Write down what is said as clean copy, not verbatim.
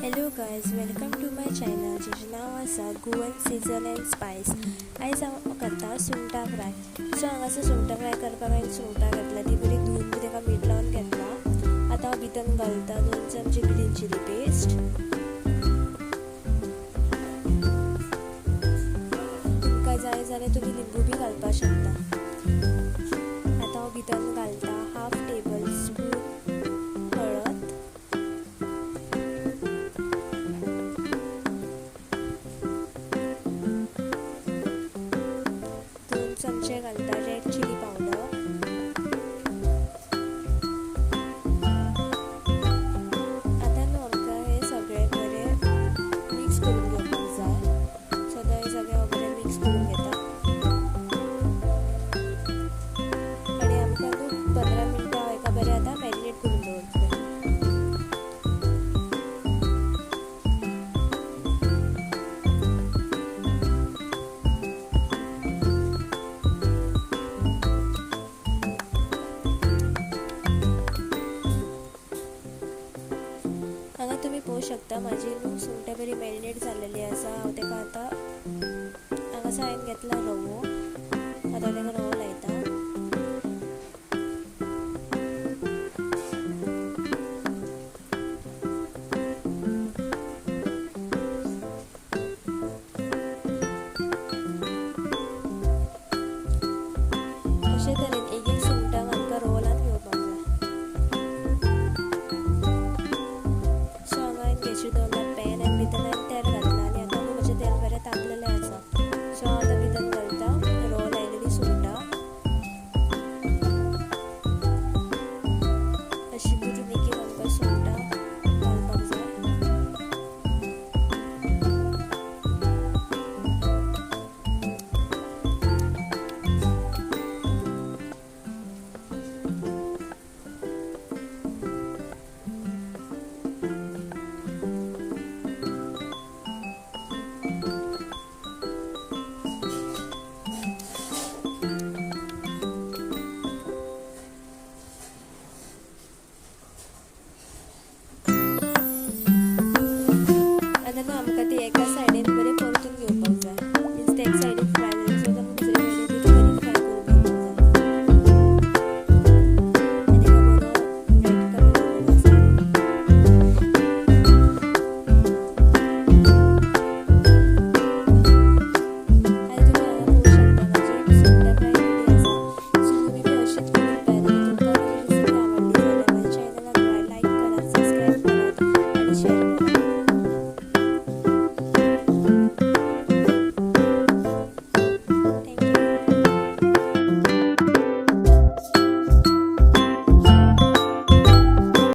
Hello guys, welcome to my channel जेचे नाव आसा Goan season end spice. आयज हांव करता सुंगटां फ्राय. सो हांगासर सुंगटां फ्राय करपाक हांवें सुंगटां घेतला, ती बरी धुवन बी ताका मीठ लावन घेतला. आतां हांव भितर घालता 2 चमचे ग्रीन चिली पेस्ट. तुमकां जाय जाल्यार तुमी लिंबू बी घालपाक शकता. आतां हांव भितर घालता हाफ टेबल स्पून हळद, 2 चमचे घालता रेड चिली पावडर. आता आमकां हे सगळे बरें मिक्स करून घेवपाक जाय. सो हे सगळे बरें मिक्स करून घेता आनी आमकां 15 मिनटां हाका बरें आतां मॅरिनेट करून दवरतलें. हांगा तुमी पळोवंक शकता म्हाजी सुंगटां बरी मॅरिनेट जाल्लेली आसा. हांव ताका आतां हांगासर हांवें घेतला रवो. आतां ताका रवो लायता. अशे तरेन एक एक सुंगटांक आमकां रवो लावन घेवपाक जाय. सो हांगा हांवें गॅसीर दवरला